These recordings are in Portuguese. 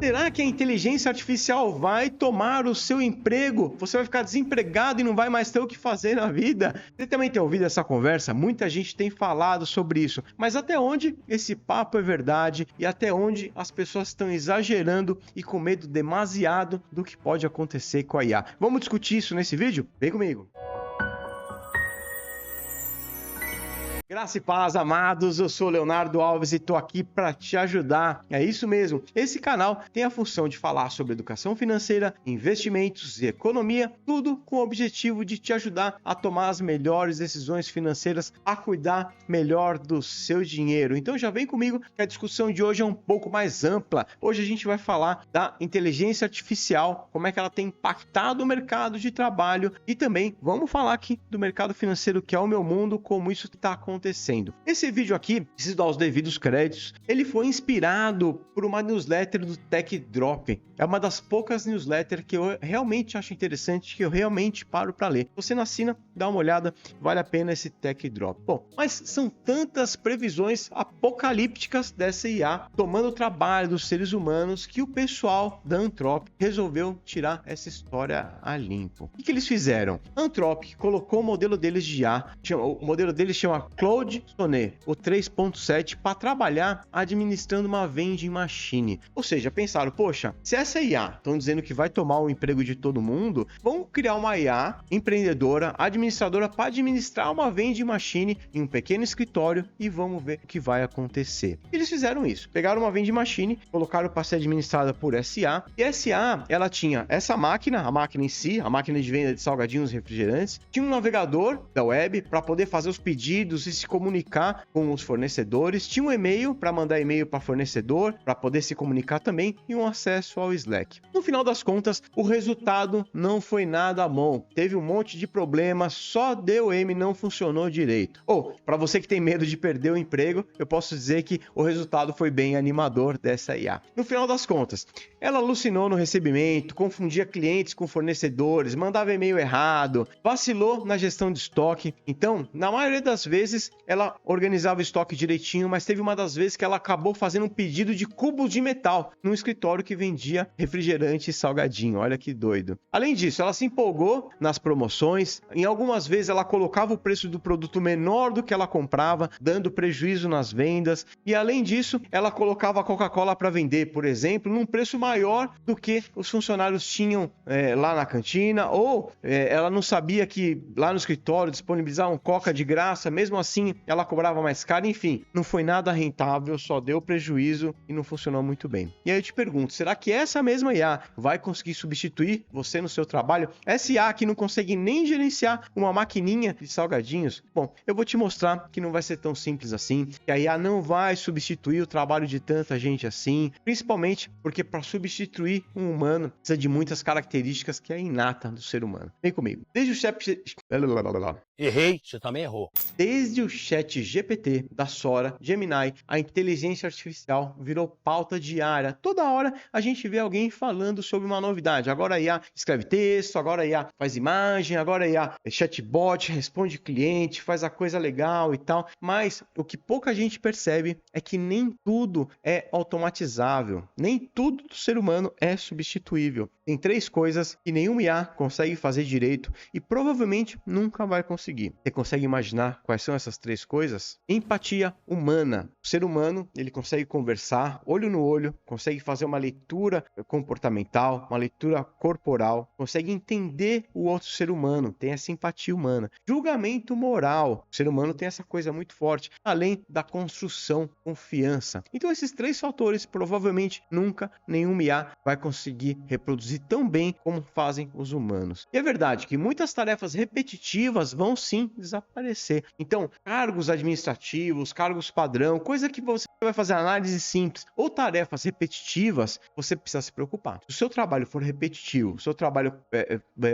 Será que a inteligência artificial vai tomar o seu emprego? Você vai ficar desempregado e não vai mais ter o que fazer na vida? Você também tem ouvido essa conversa? Muita gente tem falado sobre isso. Mas até onde esse papo é verdade e até onde as pessoas estão exagerando e com medo demasiado do que pode acontecer com a IA? Vamos discutir isso nesse vídeo? Vem comigo! Graça e paz, amados, eu sou Leonardo Alves e estou aqui para te ajudar. É isso mesmo, esse canal tem a função de falar sobre educação financeira, investimentos e economia, tudo com o objetivo de te ajudar a tomar as melhores decisões financeiras, a cuidar melhor do seu dinheiro. Então já vem comigo que a discussão de hoje é um pouco mais ampla. Hoje a gente vai falar da inteligência artificial, como é que ela tem impactado o mercado de trabalho e também vamos falar aqui do mercado financeiro, que é o meu mundo, como isso está acontecendo. Esse vídeo aqui, preciso dar os devidos créditos, ele foi inspirado por uma newsletter do Tech Drop. É uma das poucas newsletters que eu realmente acho interessante, que eu realmente paro para ler. Você não assina, dá uma olhada, vale a pena esse Tech Drop. Bom, mas são tantas previsões apocalípticas dessa IA tomando o trabalho dos seres humanos que o pessoal da Anthropic resolveu tirar essa história a limpo. O que eles fizeram? A Anthropic colocou o modelo deles de IA, o modelo deles chama Claude Sonnet, o 3.7, para trabalhar administrando uma vending machine. Ou seja, pensaram, poxa, se essa IA estão dizendo que vai tomar o emprego de todo mundo, vamos criar uma IA empreendedora, administradora, para administrar uma vending machine em um pequeno escritório e vamos ver o que vai acontecer. Eles fizeram isso, pegaram uma vending machine, colocaram para ser administrada por SA, e SA, ela tinha essa máquina, a máquina em si, a máquina de venda de salgadinhos e refrigerantes, tinha um navegador da web para poder fazer os pedidos e se comunicar com os fornecedores, tinha um e-mail para mandar e-mail para fornecedor, para poder se comunicar também, e um acesso ao Slack. No final das contas, o resultado não foi nada bom. Teve um monte de problemas, só DOM não funcionou direito. Ou, para você que tem medo de perder o emprego, eu posso dizer que o resultado foi bem animador dessa IA. No final das contas, ela alucinou no recebimento, confundia clientes com fornecedores, mandava e-mail errado, vacilou na gestão de estoque. Então, na maioria das vezes, ela organizava o estoque direitinho, mas teve uma das vezes que ela acabou fazendo um pedido de cubos de metal num escritório que vendia refrigerante e salgadinho. Olha que doido. Além disso, ela se empolgou nas promoções. Em algumas vezes, ela colocava o preço do produto menor do que ela comprava, dando prejuízo nas vendas. E além disso, ela colocava a Coca-Cola para vender, por exemplo, num preço maior do que os funcionários tinham lá na cantina, ou ela não sabia que lá no escritório disponibilizavam Coca de graça, mesmo assim ela cobrava mais caro. Enfim, não foi nada rentável, só deu prejuízo e não funcionou muito bem. E aí eu te pergunto, será que essa mesma IA vai conseguir substituir você no seu trabalho? Essa IA que não consegue nem gerenciar uma maquininha de salgadinhos? Bom, eu vou te mostrar que não vai ser tão simples assim, que a IA não vai substituir o trabalho de tanta gente assim, principalmente porque para substituir um humano precisa de muitas características que é inata do ser humano. Vem comigo. Desde o chat... Errei, você também errou. Desde o chat GPT, da Sora, Gemini, a inteligência artificial virou pauta diária. Toda hora a gente vê alguém falando sobre uma novidade. Agora a IA escreve texto, agora a IA faz imagem, agora a IA é chatbot, responde cliente, faz a coisa legal e tal. Mas o que pouca gente percebe é que nem tudo é automatizável. Nem tudo do ser humano é substituível. Tem 3 coisas que nenhum IA consegue fazer direito e provavelmente nunca vai conseguir. Você consegue imaginar quais são essas 3 coisas? Empatia humana. O ser humano, ele consegue conversar olho no olho, consegue fazer uma leitura comportamental, uma leitura corporal, consegue entender o outro ser humano, tem essa empatia humana. Julgamento moral. O ser humano tem essa coisa muito forte, além da construção, confiança. Então esses 3 fatores provavelmente nunca nenhum IA vai conseguir reproduzir tão bem como fazem os humanos. E é verdade que muitas tarefas repetitivas vão sim desaparecer. Então, cargos administrativos, cargos padrão, coisa que você vai fazer análise simples ou tarefas repetitivas, você precisa se preocupar. Se o seu trabalho for repetitivo, o seu trabalho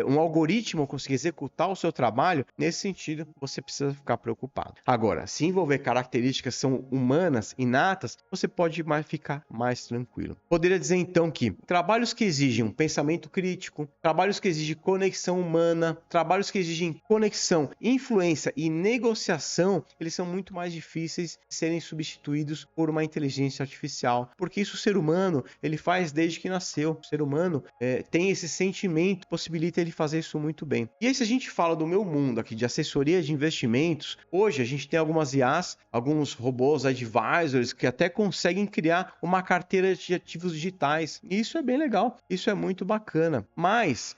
um algoritmo conseguir executar o seu trabalho, nesse sentido, você precisa ficar preocupado. Agora, se envolver características que são humanas, inatas, você pode ficar mais tranquilo. Poderia dizer então que trabalhos que exigem um pensamento crítico, trabalhos que exigem conexão humana, trabalhos que exigem conexão, influência e negociação educação, eles são muito mais difíceis de serem substituídos por uma inteligência artificial, porque isso o ser humano, ele faz desde que nasceu. O ser humano tem esse sentimento, possibilita ele fazer isso muito bem. E aí, se a gente fala do meu mundo aqui, de assessoria de investimentos, hoje a gente tem algumas IAs, alguns robôs advisors que até conseguem criar uma carteira de ativos digitais. E isso é bem legal, isso é muito bacana. Mas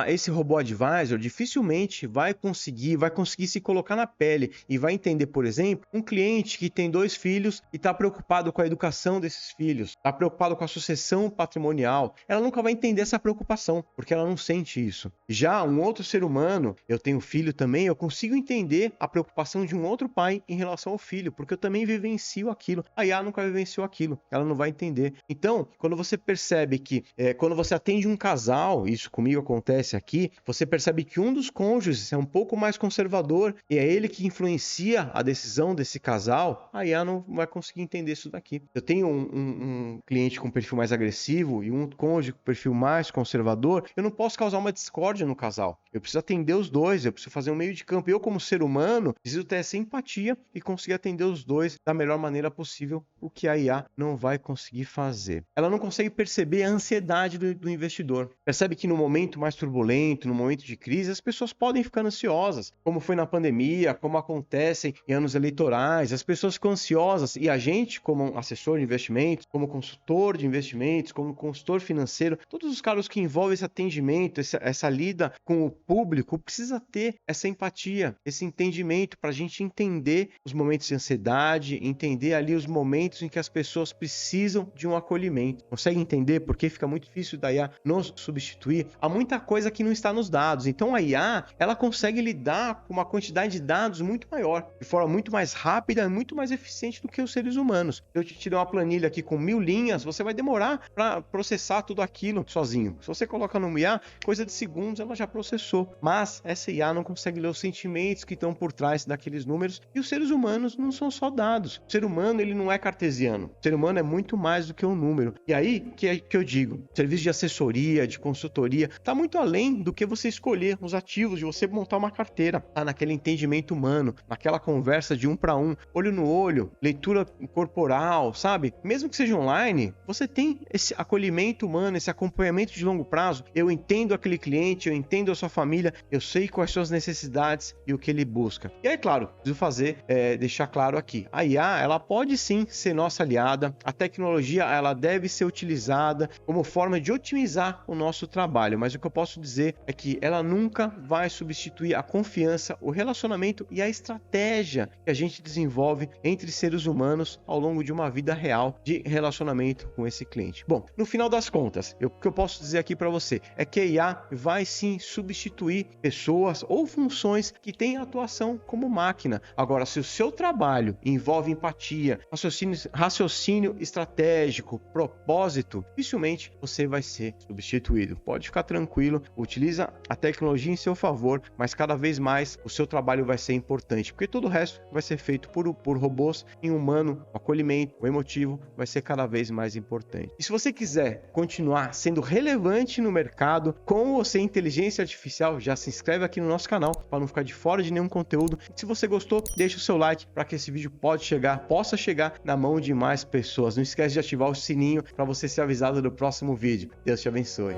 esse robô advisor dificilmente vai conseguir se colocar na pele e vai entender, por exemplo, um cliente que tem 2 filhos e está preocupado com a educação desses filhos, está preocupado com a sucessão patrimonial. Ela nunca vai entender essa preocupação, porque ela não sente isso. Já um outro ser humano, eu tenho filho também, eu consigo entender a preocupação de um outro pai em relação ao filho, porque eu também vivencio aquilo. A IA nunca vivenciou aquilo, ela não vai entender. Então, quando você percebe que, quando você atende um casal, isso comigo acontece aqui, você percebe que um dos cônjuges é um pouco mais conservador e é ele que influencia a decisão desse casal, a IA não vai conseguir entender isso daqui. Eu tenho um cliente com perfil mais agressivo e um cônjuge com perfil mais conservador, eu não posso causar uma discórdia no casal. Eu preciso atender os dois, eu preciso fazer um meio de campo. Eu, como ser humano, preciso ter essa empatia e conseguir atender os dois da melhor maneira possível, o que a IA não vai conseguir fazer. Ela não consegue perceber a ansiedade do investidor. Percebe que no momento mais turbulento, no momento de crise, as pessoas podem ficar ansiosas, como foi na pandemia, como acontecem em anos eleitorais. As pessoas ficam ansiosas e a gente, como assessor de investimentos, como consultor de investimentos, como consultor financeiro, todos os caras que envolvem esse atendimento, essa lida com o público, precisa ter essa empatia, esse entendimento para a gente entender os momentos de ansiedade, entender ali os momentos em que as pessoas precisam de um acolhimento. Consegue entender? Porque fica muito difícil da IA nos substituir. Há muita coisa que não está nos dados. Então a IA, ela consegue lidar com uma quantidade de dados muito maior, de forma muito mais rápida e muito mais eficiente do que os seres humanos. Se eu te tirar uma planilha aqui com 1000 linhas, você vai demorar para processar tudo aquilo sozinho. Se você coloca no IA, coisa de segundos ela já processou. Mas essa IA não consegue ler os sentimentos que estão por trás daqueles números, e os seres humanos não são só dados. O ser humano, ele não é cartesiano. O ser humano é muito mais do que um número. E aí que eu digo, serviço de assessoria, de consultoria, está muito além do que você escolher os ativos, de você montar uma carteira. Tá naquele entendimento humano, naquela conversa de 1 para 1, olho no olho, leitura corporal, sabe? Mesmo que seja online, você tem esse acolhimento humano, esse acompanhamento de longo prazo. Eu entendo aquele cliente, eu entendo a sua família, eu sei quais são as necessidades e o que ele busca. E aí, claro, preciso deixar claro aqui, a IA, ela pode sim ser nossa aliada, a tecnologia, ela deve ser utilizada como forma de otimizar o nosso trabalho, mas o que eu posso dizer é que ela nunca vai substituir a confiança, o relacionamento e a estratégia que a gente desenvolve entre seres humanos ao longo de uma vida real de relacionamento com esse cliente. Bom, no final das contas, o que eu posso dizer aqui para você é que a IA vai sim substituir pessoas ou funções que têm atuação como máquina. Agora, se o seu trabalho envolve empatia, raciocínio estratégico, propósito, dificilmente você vai ser substituído. Pode ficar tranquilo, utiliza a tecnologia em seu favor, mas cada vez mais o seu trabalho vai ser importante, porque todo o resto vai ser feito por robôs, e humano, o acolhimento, o emotivo vai ser cada vez mais importante. E se você quiser continuar sendo relevante no mercado com ou sem inteligência artificial, já se inscreve aqui no nosso canal para não ficar de fora de nenhum conteúdo. Se você gostou, deixa o seu like para que esse vídeo possa chegar na mão de mais pessoas. Não esquece de ativar o sininho para você ser avisado do próximo vídeo. Deus te abençoe.